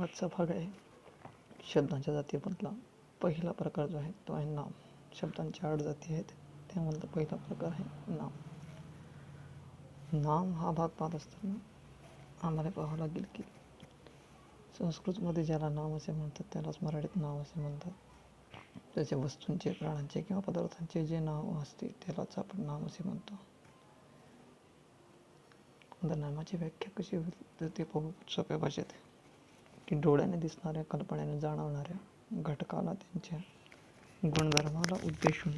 आजचा भाग आहे शब्दांच्या जातीमधला पहिला प्रकार जो आहे तो आहे नाम. शब्दांच्या 8 जाती आहेत, त्यामधला पहिला प्रकार आहे नाम. नाम हा भाग पाहत असताना आम्हाला पाहावं लागेल की संस्कृतमध्ये ज्याला नाम असे म्हणतात त्यालाच मराठीत नाव असे म्हणतात. त्याच्या वस्तूंचे, प्राण्यांचे किंवा पदार्थांचे जे नाव असते त्यालाच आपण नाम असे म्हणतो. आता नामाची व्याख्या कशी होईल तर ते पाहू सोप्या भाषेत की डोळ्याने दिसणाऱ्या, कल्पनेने जाणवणाऱ्या घटकाला, त्यांच्या गुणधर्माला उद्देशून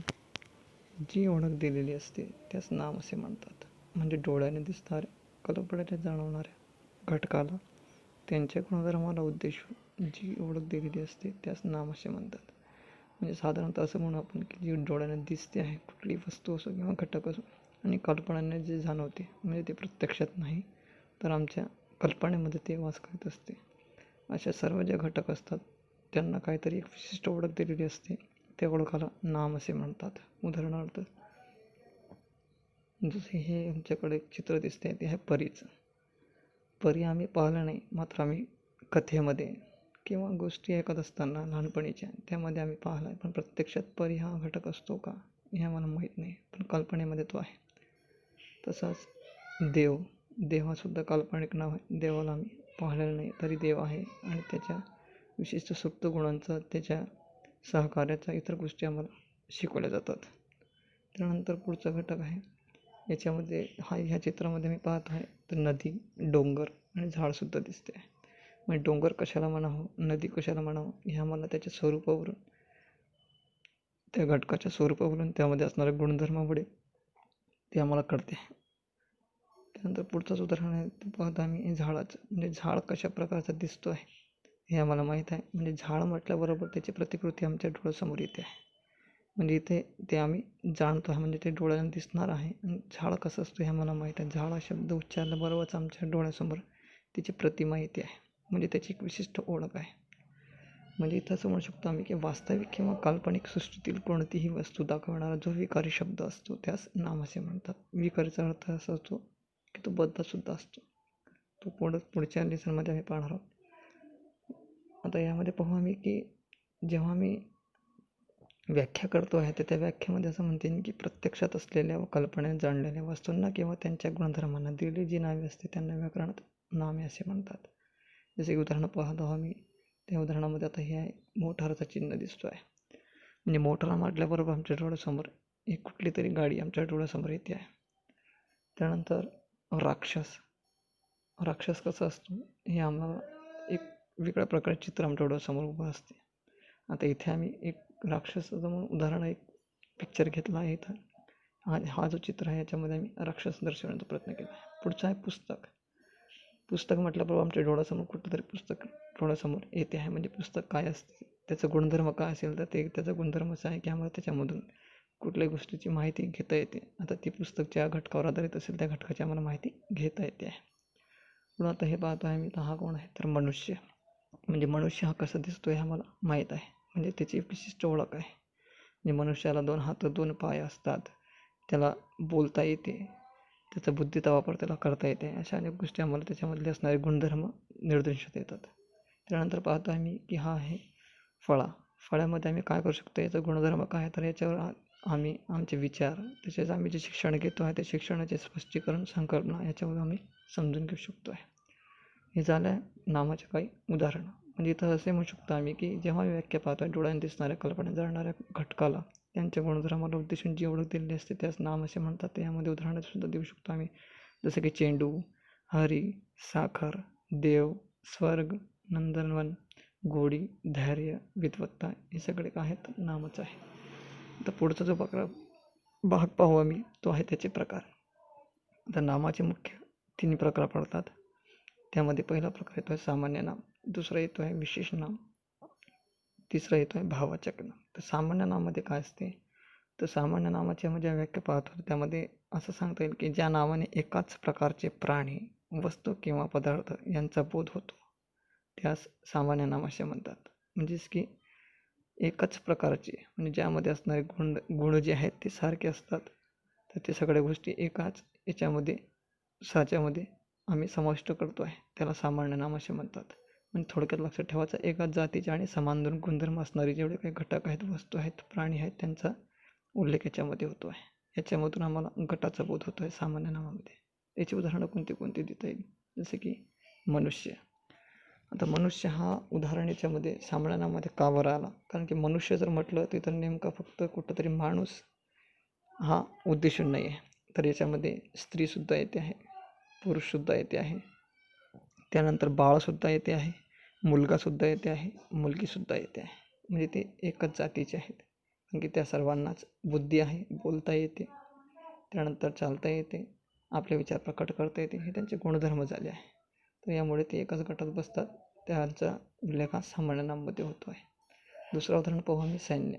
जी ओळख दिलेली असते त्यास नाम असे म्हणतात. म्हणजे डोळ्याने दिसणाऱ्या, कल्पनेने जाणवणाऱ्या घटकाला, त्यांच्या गुणधर्माला उद्देशून जी ओळख दिलेली असते त्यास नाम असे म्हणतात. म्हणजे साधारणतः असं म्हणू आपण की जी डोळ्याने दिसते आहे कुठली वस्तू असो किंवा घटक असो, आणि कल्पनेने जे जाणवते म्हणजे ते प्रत्यक्षात नाही तर आमच्या कल्पनेमध्ये ते वास करत असते, अशा सर्व जे घटक असतात त्यांना काहीतरी एक विशिष्ट ओळख दिलेली असते. त्या ओळखाला नाम असे म्हणतात. उदाहरणार्थ जसे हे आमच्याकडे चित्र दिसते ते आहे परीचं. परी आम्ही पाहिलं नाही, मात्र आम्ही कथेमध्ये किंवा गोष्टी ऐकत असताना लहानपणीच्या त्यामध्ये आम्ही पाहिला आहे, पण प्रत्यक्षात परी हा घटक असतो का हे आम्हाला माहीत नाही, पण कल्पनेमध्ये तो आहे. तसाच देव हा सुद्धा काल्पनिक नाव आहे. देवाला आम्ही पाहिलेलं नाही तरी देव आहे आणि त्याच्या विशिष्ट सुप्त गुणांचा, त्याच्या सहकार्याचा, इतर गोष्टी आम्हाला शिकवल्या जातात. त्यानंतर पुढचा घटक आहे याच्यामध्ये ह्या चित्रामध्ये मी पाहत आहे तर नदी, डोंगर आणि झाडसुद्धा दिसते आहे. म्हणजे डोंगर कशाला म्हणावं, नदी कशाला म्हणावं हे आम्हाला त्याच्या स्वरूपावरून, त्या घटकाच्या स्वरूपावरून, त्यामध्ये असणाऱ्या गुणधर्मामुळे ते आम्हाला कळते. त्यानंतर पुढचंच उदाहरण आहे ते पाहतो आम्ही झाडाचं. म्हणजे झाड कशा प्रकारचं दिसतो आहे हे आम्हाला माहीत आहे. म्हणजे झाड म्हटल्याबरोबर त्याची प्रतिकृती आमच्या डोळ्यासमोर येते आहे. म्हणजे इथे ते आम्ही जाणतो आहे, म्हणजे ते डोळ्याने दिसणार आहे. आणि झाड कसं असतं हे आम्हाला माहीत आहे. झाड हा शब्द उच्चारल्याबरोबरच आमच्या डोळ्यासमोर त्याची प्रतिमा येते आहे, म्हणजे त्याची एक विशिष्ट ओळख आहे. म्हणजे इथं असं म्हणू शकतो आम्ही की वास्तविक किंवा काल्पनिक सृष्टीतील कोणतीही वस्तू दाखवणारा जो विकारी शब्द असतो त्यास नाम असे म्हणतात. विकारीचा अर्थ असा असतो की तो बदलासुद्धा असतो. तो पुढच्या लेसनमध्ये आम्ही पाहणार आहोत. आता यामध्ये पाहू आम्ही की जेव्हा आम्ही व्याख्या करतो आहे तर त्या व्याख्यामध्ये असं म्हणते की प्रत्यक्षात असलेल्या व कल्पनेत जाणलेल्या वस्तूंना किंवा त्यांच्या गुणधर्मांना दिलेली जी नावे असते त्यांना व्याकरणात नामे असे म्हणतात. जसे की उदाहरण पाहतो आम्ही, त्या उदाहरणामध्ये आता हे आहे मोटारचं चिन्ह दिसतो आहे. म्हणजे मोटार म्हटल्याबरोबर आमच्या डोळ्यासमोर एक कुठली तरी गाडी आमच्या डोळ्यासमोर येते आहे. त्यानंतर राक्षस कसं असतो हे आम्हाला एक वेगळ्या प्रकारचे चित्र आमच्या डोळ्यासमोर उभं असते. आता इथे आम्ही एक राक्षसाचं म्हणून उदाहरण, एक पिक्चर घेतला आहे इथं. हा जो चित्र आहे याच्यामध्ये आम्ही राक्षस दर्शवण्याचा प्रयत्न केला आहे. पुढचं आहे पुस्तक म्हटल्याबरोबर आमच्या डोळ्यासमोर कुठलं तरी पुस्तक डोळ्यासमोर येते आहे. म्हणजे पुस्तक काय असते, त्याचा गुणधर्म काय असेल तर त्याचा गुणधर्म असा आहे की आम्हाला त्याच्यामधून कुठल्याही गोष्टीची माहिती घेता येते. आता ती पुस्तक ज्या घटकावर आधारित असेल त्या घटकाची आम्हाला माहिती घेता येते आहे. पण आता हे पाहतो आहे मी, तर हा कोण आहे तर मनुष्य. म्हणजे मनुष्य हा कसा दिसतो हे आम्हाला माहीत आहे, म्हणजे त्याची विशिष्ट ओळख आहे. म्हणजे मनुष्याला 2 हात 2 पाय असतात, त्याला बोलता येते, त्याचा बुद्धीचा वापर त्याला करता येते. अशा अनेक गोष्टी आम्हाला त्याच्यामधले असणारे गुणधर्म निर्देशात येतात. त्यानंतर पाहतो आम्ही की हा आहे फळामध्ये आम्ही काय करू शकतो, याचा गुणधर्म काय, तर याच्यावर आम्ही आमचे विचार, तसेच आम्ही जे शिक्षण घेतो आहे त्या शिक्षणाचे स्पष्टीकरण, संकल्पना याच्यावर आम्ही समजून घेऊ शकतो आहे. हे झालं नामाचे काही उदाहरणं. म्हणजे इथं असे म्हणू शकतो आम्ही की जेव्हा व्याख्या पाहतो आहे डोळ्याने दिसणाऱ्या, कल्पनेत जाणणाऱ्या घटकाला, त्यांच्या गुणधर्माला उद्देशून जी ओळख दिलेली असते त्यास नाम असे म्हणतात. तर यामध्ये उदाहरणं सुद्धा देऊ शकतो आम्ही, जसं की चेंडू, हरी, साखर, देव, स्वर्ग, नंदनवन, गोडी, धैर्य, विद्वत्ता हे सगळे काय आहेत नामच आहे. आता पुढचा जो भाग पाहू आम्ही तो आहे त्याचे प्रकार. आता नामाचे मुख्य 3 प्रकार पडतात. त्यामध्ये पहिला प्रकार येतो आहे सामान्य नाम, दुसरा येतो आहे विशेष नाम, तिसरा येतो आहे भाववाचक नाम. तर सामान्य नामामध्ये काय असते, तर सामान्य नामाची म्हणजे व्याख्या पाहतो त्यामध्ये असं सांगता येईल की ज्या नावाने एकाच प्रकारचे प्राणी, वस्तू किंवा पदार्थ यांचा बोध होतो त्यास सामान्य नाम असे म्हणतात. म्हणजेच की एकच प्रकारचे, म्हणजे ज्यामध्ये असणारे गुण जे आहेत ते सारखे असतात, तर ते सगळ्या गोष्टी एकाच याच्यामध्ये साच्यामध्ये आम्ही समाविष्ट करतो आहे, त्याला सामान्य नाम असे म्हणतात. म्हणजे थोडक्यात लक्षात ठेवायचं, एकाच जातीचे आणि समान गुणधर्म असणारे जेवढे काही घटक आहेत, वस्तू आहेत, प्राणी आहेत, त्यांचा उल्लेख याच्यामध्ये होतो आहे. याच्यामधून आम्हाला गटाचा बोध होतो आहे सामान्य नामामध्ये. याची उदाहरणं कोणती कोणती देता येईल? जसे की मनुष्य. आता मनुष्य हा उदाहरण याच्यामध्ये सामान्य नामामध्ये का बरं आला? कारण की मनुष्य जर म्हटलं तर नेमका फक्त कुठंतरी माणूस हा उद्देशून नाही आहे, तर याच्यामध्ये स्त्रीसुद्धा येते आहे, पुरुषसुद्धा येते आहे, त्यानंतर बाळसुद्धा येते आहे, मुलगासुद्धा येते आहे, मुलगीसुद्धा येते आहे. म्हणजे ते एकच जातीचे आहेत, कारण की त्या सर्वांनाच बुद्धी आहे, बोलता येते, त्यानंतर चालता येते, आपले विचार प्रकट करता येते, हे त्यांचे गुणधर्म झाले आहे. तर यामुळे ते एकाच गटात बसतात. त्यांचा उल्लेख हा सामान्य नामामध्ये होतो आहे. दुसरं उदाहरण पाहू आम्ही सैन्य.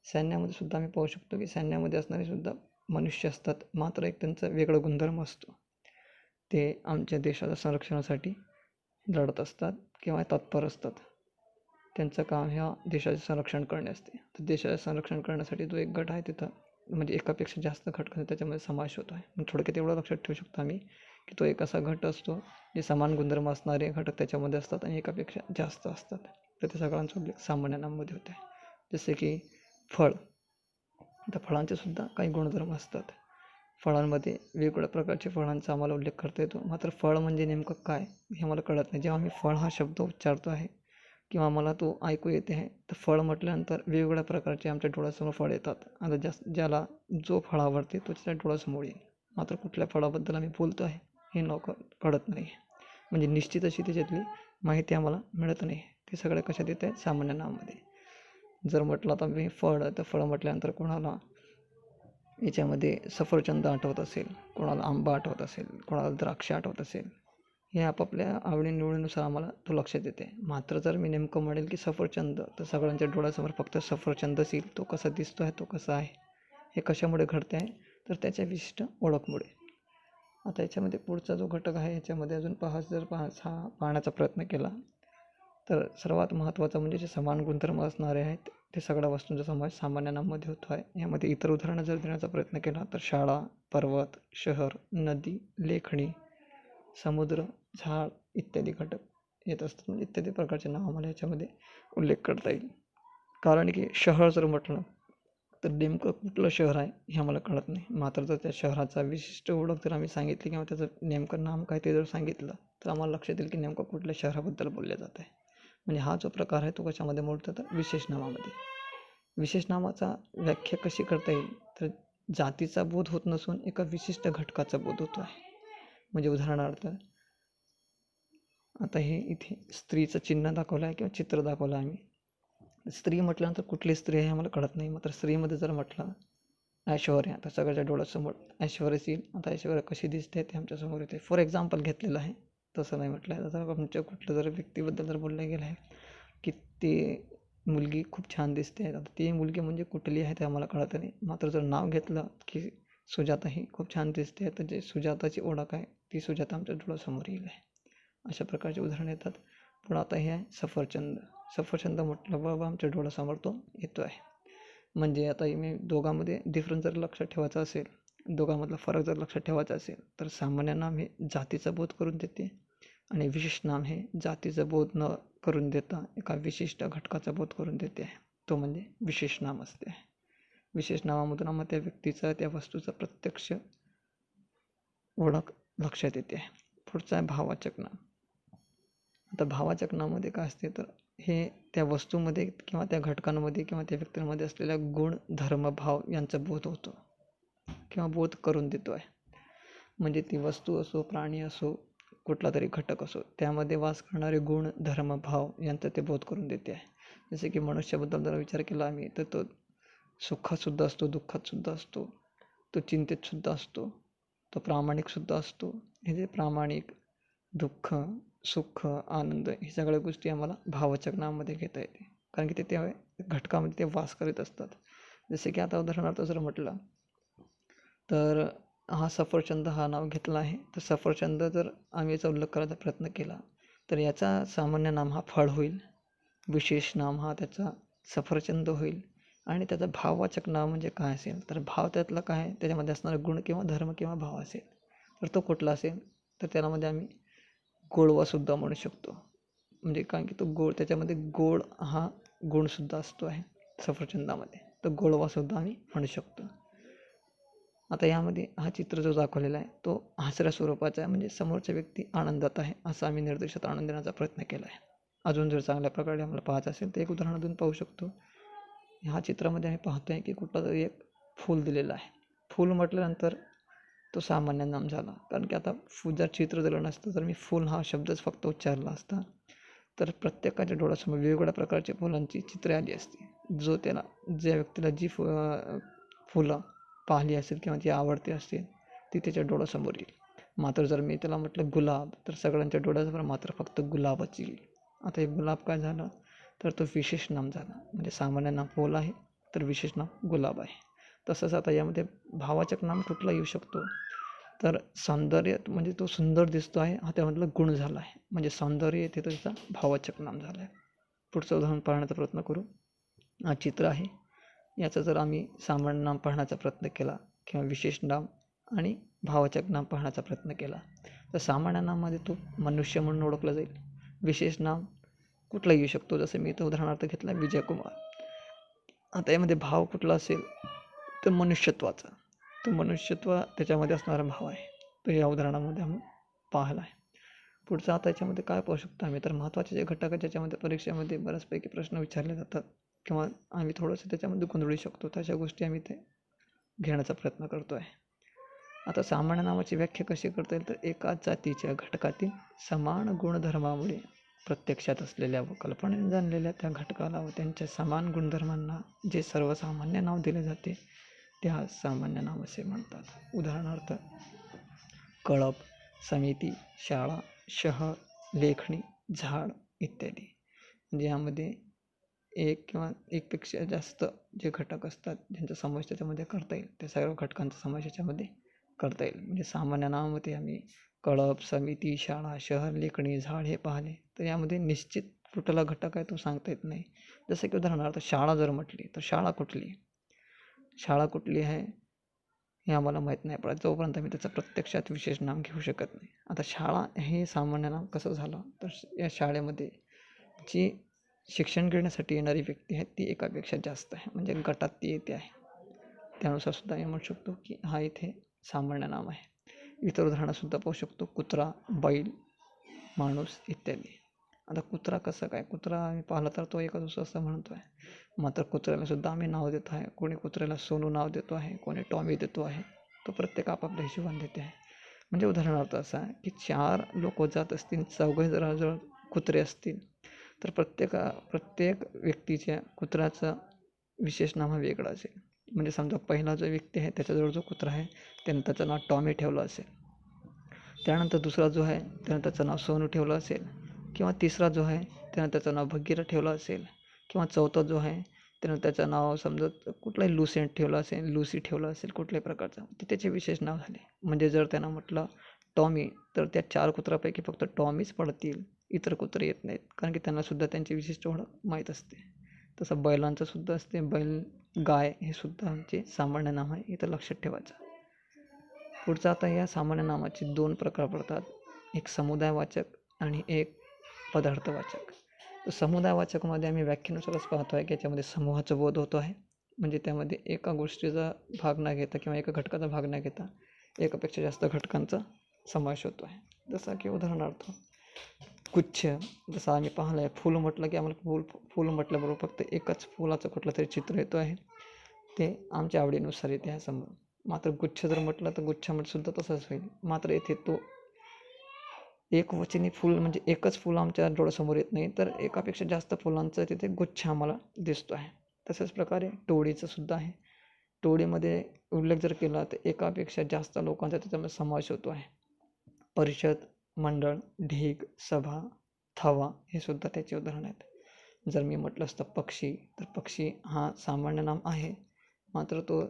सैन्यामध्ये सुद्धा आम्ही पाहू शकतो की सैन्यामध्ये असणारे सुद्धा मनुष्य असतात, मात्र एक त्यांचा वेगळा गुणधर्म असतो. ते आमच्या देशाच्या संरक्षणासाठी लढत असतात किंवा तत्पर असतात. त्यांचं काम ह्या देशाचे संरक्षण करणे असते. तर देशाचे संरक्षण करण्यासाठी जो एक गट आहे तिथं म्हणजे एकापेक्षा जास्त घटकांचा त्याच्यामध्ये समावेश होतो आहे. मग थोडक्यात एवढं लक्षात ठेवू शकतो आम्ही की तो एक असा गट असतो जे समान गुणधर्म असणारे घटक त्याच्यामध्ये असतात आणि एकापेक्षा जास्त असतात. तर त्या सगळ्यांचा उल्लेख सामान्य नामामध्ये होत आहे. जसे की फळ. तर फळांचे सुद्धा काही गुणधर्म असतात. फळांमध्ये वेगवेगळ्या प्रकारच्या फळांचा आम्हाला उल्लेख करता येतो. मात्र फळ म्हणजे नेमकं काय हे मला कळत नाही. जेव्हा मी फळ हा शब्द उच्चारतो आहे किंवा मला तो ऐकू येते आहे, तर फळ म्हटल्यानंतर वेगवेगळ्या प्रकारचे आमच्या डोळ्यासमोर फळ येतात. आता ज्याला जो फळ आवडते तो त्याच्या डोळ्यासमोर येईल. मात्र कुठल्या फळाबद्दल आम्ही बोलतो आहे हे कळत नाही. म्हणजे निश्चित अशी त्याच्यातली माहिती आम्हाला मिळत नाही. ते सगळं कशात येतं आहे? सामान्य नामामध्ये. जर म्हटलं आता मी फळ, तर फळ म्हटल्यानंतर कोणाला याच्यामध्ये सफरचंद आठवत असेल, कोणाला आंबा आठवत असेल, कोणाला द्राक्ष आठवत असेल, हे आपापल्या आवडीनिवडीनुसार आम्हाला तो लक्षात येते. मात्र जर मी नेमकं म्हणेल की सफरचंद, तर सगळ्यांच्या डोळ्यासमोर फक्त सफरचंदच येईल. तो कसा दिसतो आहे, तो कसा आहे, हे कशामुळे घडते आहे, तर त्याच्या विशिष्ट ओळखमुळे. आता याच्यामध्ये पुढचा जो घटक आहे याच्यामध्ये अजून पाहण्याचा प्रयत्न केला तर सर्वात महत्त्वाचा म्हणजे जे समान गुणधर्म असणारे आहेत ते सगळ्या वस्तूंचा समावेश सामान्य नामामध्ये होतो आहे. यामध्ये इतर उदाहरणं जर देण्याचा प्रयत्न केला तर शाळा, पर्वत, शहर, नदी, लेखणी, समुद्र, झाड इत्यादी घटक येत असतात. म्हणजे इत्यादी प्रकारचे नाव आम्हाला याच्यामध्ये उल्लेख करता येईल. कारण की शहर जर म्हटलं तर नेमकं कुठलं शहर आहे हे आम्हाला कळत नाही. मात्र जर त्या शहराचा विशिष्ट ओळख जर आम्ही सांगितली किंवा त्याचं नेमकं नाम काय ते जर सांगितलं तर आम्हाला लक्षात येईल की नेमकं कुठल्या शहराबद्दल बोलले जात आहे. म्हणजे हा जो प्रकार आहे तो कशामध्ये मोडतो तर विशेष नामामध्ये. विशेष नामाचा व्याख्या कशी करता येईल तर जातीचा बोध होत नसून एका विशिष्ट घटकाचा बोध होतो आहे. म्हणजे उदाहरणार्थ आता हे इथे स्त्रीचं चिन्ह दाखवलं आहे किंवा चित्र दाखवलं आहे आम्ही. स्त्री म्हटल्यानंतर कुठली स्त्री आहे आम्हाला कळत नाही. मात्र स्त्रीमध्ये जर म्हटलं ऐश्वर्या, आता सगळ्याच्या डोळ्यासमोर ऐश्वर्याच येईल. आता ऐश्वर्या कशी दिसते ते आमच्यासमोर येते. फॉर एक्झाम्पल घेतलेलं आहे, तसं नाही म्हटलं आहे. आता आमच्या कुठलं जर व्यक्तीबद्दल जर बोललं गेलं आहे की ती मुलगी खूप छान दिसते, आता ती मुलगी म्हणजे कुठली आहे ते आम्हाला कळत नाही. मात्र जर नाव घेतलं की सुजाता ही खूप छान दिसते, तर जे सुजाताची ओळख आहे ती सुजाता आमच्या डोळ्यासमोर येईल आहे. अशा प्रकारचे उदाहरण येतात. पण आता हे आहे सफरचंद. सफरचंद म्हटलं बाबा आमच्या डोळ्यासमोर तो येतो आहे. म्हणजे आता मी दोघांमध्ये डिफरन्स जर लक्षात ठेवायचा असेल, दोघांमधला फरक जर लक्षात ठेवायचा असेल तर सामान्य नाम हे जातीचा बोध करून देते आणि विशिष्ट नाम हे जातीचा बोध न करून देता एका विशिष्ट घटकाचा बोध करून देते. तो म्हणजे विशेष नाम असते. विशेष नावामधून आम्हाला त्या व्यक्तीचा, त्या वस्तूचा प्रत्यक्ष ओळख लक्षात येते. पुढचा आहे भाववाचक नाम. आता भाववाचक नामामध्ये काय असते तर हे त्या वस्तूमध्ये किंवा त्या घटकांमध्ये किंवा त्या व्यक्तींमध्ये असलेल्या गुण, धर्म, भाव यांचा बोध होतो किंवा बोध करून देतो आहे. म्हणजे ती वस्तू असो, प्राणी असो, कुठला तरी घटक असो, त्यामध्ये वास करणारे गुण, धर्म, भाव यांचा ते बोध करून देते आहे. जसे की मनुष्याबद्दल जर विचार केला आम्ही तर तो सुखातसुद्धा असतो, दुःखातसुद्धा असतो, तो चिंतेतसुद्धा असतो, तो प्रामाणिकसुद्धा असतो. हे जे प्रामाणिक, दुःख, सुख, आनंद हे सगळ्या गोष्टी आम्हाला भाववाचक नामामध्ये घेता येते. कारण की ते त्या घटकामध्ये ते वास करीत असतात. जसे की आता उदाहरणार्थ जर म्हटलं तर हा सफरचंद हा नाव घेतला आहे. तर सफरचंद जर आम्ही याचा उल्लेख करायचा प्रयत्न केला तर याचा सामान्य नाम हा फळ होईल, विशेष नाम हा त्याचा सफरचंद होईल आणि त्याचा भाववाचक नाव म्हणजे काय असेल तर भाव त्यातला काय, त्याच्यामध्ये असणारा गुण किंवा धर्म किंवा भाव असेल तर तो कुठला असेल तर त्यामध्ये आम्ही गोडवासुद्धा म्हणू शकतो. म्हणजे कारण की तो गोड, त्याच्यामध्ये गोड हा गुणसुद्धा असतो आहे सफरचंदामध्ये, तर गोडवासुद्धा आम्ही म्हणू शकतो. आता यामध्ये हा चित्र जो दाखवलेला आहे तो हसऱ्या स्वरूपाचा आहे, म्हणजे समोरचा व्यक्ती आनंदात आहे असं आम्ही निर्देशात आणून देण्याचा प्रयत्न केला आहे. अजून जर चांगल्या प्रकारे आम्हाला पाहायचं असेल तर एक उदाहरण अजून पाहू शकतो. ह्या चित्रामध्ये आम्ही पाहतो आहे की कुठला तरी एक फूल दिलेलं आहे. फूल म्हटल्यानंतर तो सामान्य नाम झाला, कारण की आता जर चित्र दिलं नसतं तर मी फूल हा शब्दच फक्त उच्चारला असता, तर प्रत्येकाच्या डोळ्यासमोर वेगवेगळ्या प्रकारच्या फुलांची चित्रे आली असती. ज्या व्यक्तीला जी फुलं पाहिली असेल किंवा ती आवडती असतील ती त्याच्या डोळ्यासमोर येईल. मात्र जर मी त्याला म्हटलं गुलाब, तर सगळ्यांच्या डोळ्यासमोर मात्र फक्त गुलाबच येईल. आता हे गुलाब काय झालं, तर तो विशेष नाम झाला. म्हणजे सामान्य नाम फूल आहे, तर विशेष नाम गुलाब आहे. तसंच आता यामध्ये भावाचक नाम कुठला येऊ शकतो, तर सौंदर्य, म्हणजे तो सुंदर दिसतो आहे हा त्यामधला गुण झाला आहे, म्हणजे सौंदर्य येथे त्याचा भावाचक नाम झाला आहे. पुढचं उदाहरण पाहण्याचा प्रयत्न करू. हा चित्र आहे, याचं जर आम्ही सामान्य नाम पाहण्याचा प्रयत्न केला किंवा विशेष नाम आणि भावाचक नाम पाहण्याचा प्रयत्न केला, तर सामान्य नामामध्ये तो मनुष्य म्हणून ओळखला जाईल. विशेष नाम कुठला येऊ शकतो, जसं मी इथं उदाहरणार्थ घेतला विजयकुमार. आता यामध्ये भाव कुठला असेल, तर मनुष्यत्वाचा, तो मनुष्यत्व त्याच्यामध्ये असणारा भाव आहे, तो या उदाहरणामध्ये आम्ही पाहिला आहे. पुढचं आता याच्यामध्ये काय पाहू शकतो आम्ही, तर महत्त्वाचे जे घटक आहेत ज्याच्यामध्ये परीक्षेमध्ये बऱ्याचपैकी प्रश्न विचारले जातात किंवा आम्ही थोडंसं त्याच्यामध्ये गोंधळू शकतो, तशा गोष्टी आम्ही ते घेण्याचा प्रयत्न करतो आहे. आता सामान्य नावाची व्याख्या कशी करता येईल, तर एकाच जातीच्या घटकातील समान गुणधर्मामुळे प्रत्यक्षात असलेल्या व कल्पनेने जाणलेल्या त्या घटकाला व त्यांच्या समान गुणधर्मांना जे सर्वसामान्य नाव दिले जाते त्या सामान्य नाव असे म्हणतात. उदाहरणार्थ कळप, समिती, शाळा, शहर, लेखणी, झाड इत्यादी. म्हणजे यामध्ये एक किंवा एकपेक्षा जास्त जे घटक असतात ज्यांचा समावेश त्याच्यामध्ये करता येईल, त्या सर्व घटकांचा समावेश याच्यामध्ये करता येईल. म्हणजे सामान्य नावामध्ये आम्ही कळप, समिती, शाळा, शहर, लेखणी, झाड हे पाहिले, तर यामध्ये निश्चित कुठला घटक आहे तो सांगता येत नाही. जसं की उदाहरणार्थ शाळा जर म्हटली, तर शाळा कुठली आहे हे आम्हाला माहीत नाही पडत जोपर्यंत आम्ही त्याचं प्रत्यक्षात विशेष नाम घेऊ शकत नाही. आता शाळा हे सामान्य नाम कसं झालं, तर या शाळेमध्ये जी शिक्षण घेण्यासाठी येणारी व्यक्ती आहे ती एकापेक्षा जास्त आहे, म्हणजे गटात ती येते आहे. त्यानुसार सुद्धा आम्ही म्हणू शकतो की हा इथे सामान्य नाम आहे. इतर उदाहरणंसुद्धा पाहू शकतो, कुत्रा, बैल, माणूस इत्यादी. आता कुत्रा कसं काय, कुत्रा आम्ही पाहिलं तर तो एका दुसरा असं म्हणतो आहे, मात्र कुत्र्याला सुद्धा आम्ही नाव देतो आहे. कोणी कुत्र्याला सोनू नाव देतो आहे, कोणी टॉमी देतो आहे, तो प्रत्येक आपापल्या हिशोबाने देते आहे. म्हणजे उदाहरणार्थ असं आहे की 4 लोक जात असतील, 4घे जर कुत्रे असतील, तर प्रत्येक व्यक्तीच्या कुत्र्याचा विशेष नाव हा वेगळा असेल. म्हणजे समजा पहिला जो व्यक्ती आहे त्याच्याजवळ जो कुत्रा आहे त्यानं त्याचं नाव टॉमी ठेवलं असेल, त्यानंतर दुसरा जो आहे त्यानं त्याचं नाव सोनू ठेवलं असेल, किंवा तिसरा जो आहे त्यानं त्याचं नाव भगीरथ ठेवलं असेल, किंवा चौथा जो आहे त्यानं त्याचं नाव समजा कुठलाही लुसेंट ठेवलं असेल, लुसी ठेवलं असेल, कुठल्याही प्रकारचं, ते त्याचे विशेष नाव झाले. म्हणजे जर त्यानं म्हटलं टॉमी, तर त्या 4 कुत्र्यापैकी फक्त टॉमीच पडतील, इतर कुत्रे येत नाहीत, कारण की त्यांनासुद्धा त्यांची विशिष्ट ओळख माहीत असते. तसं बैलांचं सुद्धा असते, बैल, गाय हे सुद्धा आमचे सामान्य नाम आहे, इथं लक्षात ठेवायचं. पुढचं आता या सामान्य नामाचे 2 प्रकार पडतात, एक समुदायवाचक आणि एक पदार्थवाचक. तर समुदायवाचकमध्ये आम्ही व्याख्येनुसारच पाहतो आहे की याच्यामध्ये समूहाचा बोध होतो आहे, म्हणजे त्यामध्ये एका गोष्टीचा भाग न घेता किंवा एका घटकाचा भाग न घेता एकापेक्षा जास्त घटकांचा समावेश होतो आहे. जसं की उदाहरणार्थ गुच्छ, जसं आम्ही पाहिलं आहे, फूल म्हटलं की आम्हाला फूल म्हटल्याबरोबर फक्त एकच फुलाचं कुठलं तरी चित्र येतो आहे, ते आमच्या आवडीनुसार येते आहे समोर. मात्र गुच्छ जर म्हटलं तर गुच्छामध्ये सुद्धा तसंच होईल, मात्र येथे तो एकवचनी फूल, म्हणजे एकच फूल आमच्या डोळ्यासमोर येत नाही, तर एकापेक्षा जास्त फुलांचा तिथे गुच्छ आम्हाला दिसतो आहे. तशाच प्रकारे टोळीचं सुद्धा आहे. टोळीमध्ये उल्लेख जर केला तर एकापेक्षा जास्त लोकांचा त्याच्यामध्ये समावेश होतो आहे. परिषद, मंडळ, ढीग, सभा, थवा हे सुद्धा त्याचे उदाहरण आहेत. जर मी म्हटलं असतं पक्षी, तर पक्षी हा सामान्य नाम आहे, मात्र तो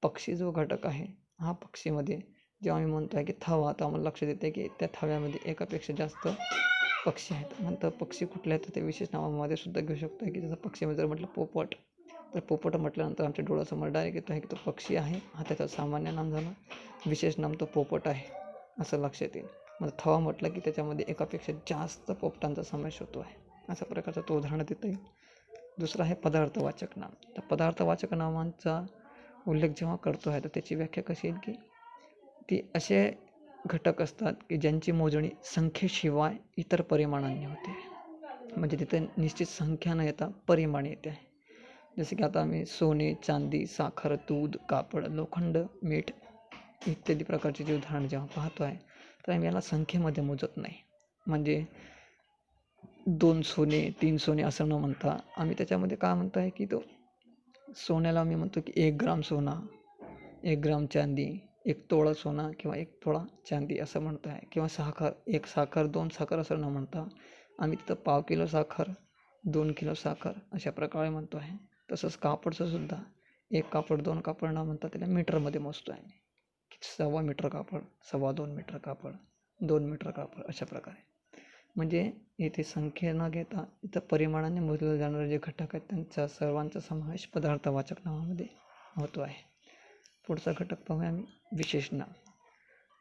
पक्षी जो घटक आहे हा पक्षीमध्ये जेव्हा मी म्हणतो आहे की थवा, तर आम्हाला लक्षात येते की त्या थव्यामध्ये एकापेक्षा जास्त पक्षी आहेत. नंतर पक्षी कुठले आहेत तर ते विशेष नावामध्ये सुद्धा घेऊ शकतो की जसं पक्षीमध्ये जर म्हटलं पोपट, तर पोपट म्हटल्यानंतर आमच्या डोळ्यासमोर डायरेक्ट येतो आहे की तो पक्षी आहे, हा त्याचा सामान्य नाम झाला, विशेष नाम तो पोपट आहे असं लक्षात येईल. मग थवा म्हटलं की त्याच्यामध्ये एकापेक्षा जास्त पोपटांचा समावेश होतो आहे, अशा प्रकारचं तो उदाहरण देता येईल. दुसरं आहे पदार्थवाचक नाम. तर पदार्थवाचक नामांचा उल्लेख जेव्हा करतो आहे तर त्याची व्याख्या कशी येईल की ती असे घटक असतात की ज्यांची मोजणी संख्येशिवाय इतर परिमाणांनी होते. म्हणजे तिथे निश्चित संख्या न येता परिमाण येते आहे. जसे की आता आम्ही सोने, चांदी, साखर, दूध, कापड, लोखंड, मीठ इत्यादी प्रकारचे जे उदाहरण जेव्हा पाहतो आहे तर आम्ही याला संख्येमध्ये मोजत नाही. म्हणजे 2 सोने 3 सोने असं न म्हणता आम्ही त्याच्यामध्ये काय म्हणतो आहे की तो सोन्याला आम्ही म्हणतो की 1 ग्राम सोना, 1 ग्राम चांदी, 1 तोळा सोना किंवा 1 तोळा चांदी असं म्हणतो आहे. किंवा साखर, 1 साखर 2 साखर असं न म्हणता आम्ही तिथं पाव किलो साखर, 2 किलो साखर अशा प्रकारे म्हणतो आहे. तसंच कापडचं सुद्धा 1 कापड 2 कापड न म्हणता त्याला मीटरमध्ये मोजतो आहे. 1.25 मीटर कापड, 2.25 मीटर कापड, 2 मीटर कापड अशा प्रकारे. म्हणजे इथे संख्या न घेता इथं परिमाणाने मोजले जाणारे जे घटक आहेत त्यांचा सर्वांचा समावेश पदार्थवाचक नावामध्ये होतो आहे. पुढचा घटक पाहूया आम्ही विशेष नाम.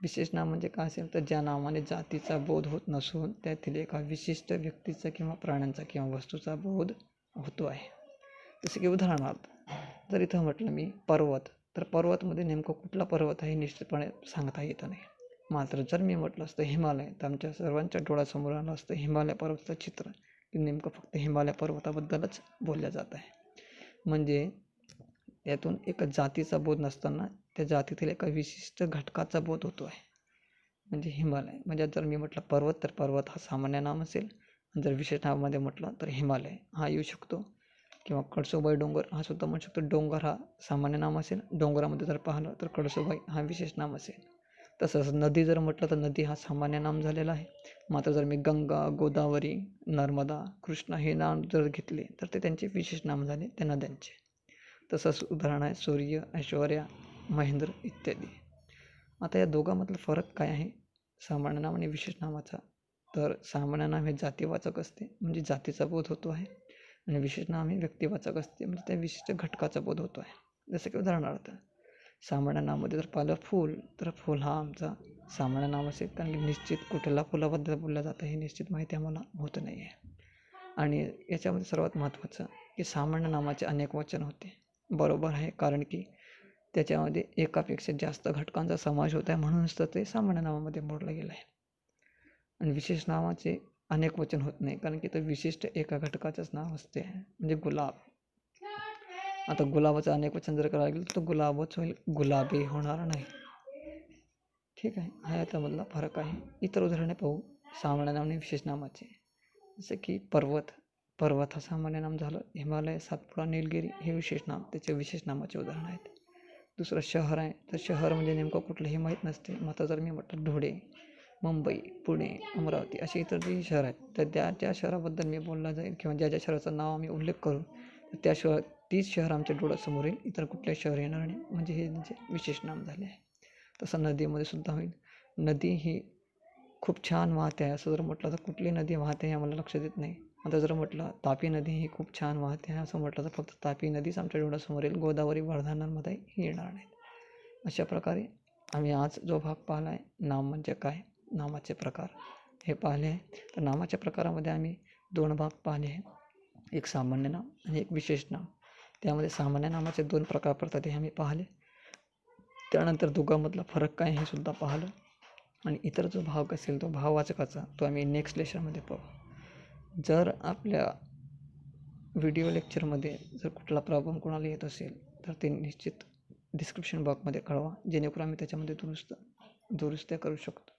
विशेष नाम म्हणजे काय असेल तर ज्या नावाने जातीचा बोध होत नसून त्यातील एका विशिष्ट व्यक्तीचा किंवा प्राण्यांचा किंवा वस्तूचा बोध होतो आहे. जसे की उदाहरणार्थ जर इथं म्हटलं मी पर्वत, तर पर्वतमध्ये नेमकं कुठला पर्वत आहे निश्चितपणे सांगता येत नाही. मात्र जर मी म्हटलं असतं हिमालय तर आमच्या सर्वांच्या डोळ्यासमोर आलं असतं हिमालय पर्वताचं चित्र, की नेमकं फक्त हिमालय पर्वताबद्दलच बोललं जात आहे. म्हणजे यातून एका जातीचा बोध नसताना त्या जातीतील एका विशिष्ट घटकाचा बोध होतो आहे. म्हणजे हिमालय म्हणजे जर मी म्हटलं पर्वत तर पर्वत हा सामान्य नाम असेल, जर विशेष नावामध्ये म्हटलं तर हिमालय हा येऊ शकतो. किंवा कळसुबाई डोंगर हा सुद्धा म्हणू शकतो. डोंगर हा सामान्य नाम असेल, डोंगरामध्ये जर पाहिलं तर कळसुबाई हा विशेष नाम असेल. तसंच नदी जर म्हटलं तर नदी हा सामान्य नाम झालेला आहे. मात्र जर मी गंगा, गोदावरी, नर्मदा, कृष्णा हे नाम जर घेतले तर ते त्यांचे विशेष नाम झाले त्या नद्यांचे. तसंच उदाहरण आहे सूर्य, ऐश्वर्या, महेंद्र इत्यादी. आता या दोघांमधला फरक काय आहे सामान्य नाम आणि विशेष नामाचा? तर सामान्य नाम हे जातीवाचक असते म्हणजे जातीचा बोध होतो आहे, आणि विशेष नाम हे व्यक्तिवाचक असते म्हणजे त्या विशिष्ट घटकाचा बोध होतो आहे. जसं की उदाहरणार्थ सामान्य नामामध्ये जर पाहिलं फूल, तर फूल हा आमचा सामान्य नाम असेल, कारण की निश्चित कुठल्या फुलाबद्दल बोललं जातं हे निश्चित माहिती आम्हाला होत नाही आहे. आणि याच्यामध्ये सर्वात महत्त्वाचं की सामान्य नामाचे अनेक वचन होते. बरोबर आहे, कारण की त्याच्यामध्ये एकापेक्षा जास्त घटकांचा समावेश होत आहे म्हणूनच तर ते सामान्य नावामध्ये मोडलं गेलं आहे. आणि विशेष नावाचे अनेक वचन होत नाही, कारण की ते विशिष्ट एका घटकाचंच नाव असते. म्हणजे गुलाब, आता गुलाबाचं अनेक वचन जर करायला गेलं तर गुलाबच होईल, गुलाबी होणार नाही. ठीक आहे, हा याच्यामधला फरक आहे. इतर उदाहरणे पाहू सामान्य नाम आणि विशेष नामाचे. जसे की पर्वत, पर्वत हा सामान्य नाम झालं. हिमालय, सातपुडा, निलगिरी हे विशेष नाम, त्याचे विशेष नामाचे उदाहरण आहेत. दुसरं शहर आहे, तर शहर म्हणजे नेमकं कुठलंही माहीत नसते. मात्र जर मी म्हटलं धुळे, मुंबई, पुणे, अमरावती असे इतर जे शहर आहेत तर त्या शहराबद्दल मी बोलला जाईल किंवा ज्या शहराचं नाव आम्ही उल्लेख करू तर त्या शहर तीच शहर आमच्या डोळ्यासमोर येईल, इतर कुठल्याही शहर येणार नाही. म्हणजे हे त्यांचे विशेष नाम झाले आहे. तसं नदीमध्ये सुद्धा होईल. नदी ही खूप छान वाहते आहे असं जर म्हटलं तर कुठली नदी वाहते हे आम्हाला लक्षात येत नाही. आता जर म्हटलं तापी नदी ही खूप छान वाहते आहे असं म्हटलं तर फक्त तापी नदीच आमच्या डोळ्यासमोर येईल, गोदावरी, वर्धा, नर्मदा ही येणार नाहीत. अशा प्रकारे आम्ही आज जो भाग पाहिला आहे नाम म्हणजे काय, नामाचे प्रकार हे पाहिले आहे. तर नामाच्या प्रकारामध्ये आम्ही 2 भाग पाहिले आहे, एक सामान्य नाम आणि एक विशेष नाम. त्यामध्ये सामान्य नामाचे 2 प्रकार पडतात हे आम्ही पाहिले. त्यानंतर दोघांमधला फरक काय हे सुद्धा पाहिलं. आणि इतर जो भाग असेल तो भाववाचकाचा तो आम्ही नेक्स्ट लेक्चरमध्ये पाहू. जर आपल्या व्हिडिओ लेक्चरमध्ये जर कुठला प्रॉब्लेम कोणाला येत असेल तर ते निश्चित डिस्क्रिप्शन बॉक्समध्ये कळवा, जेणेकरून आम्ही त्याच्यामध्ये दुरुस्त्या करू शकतो.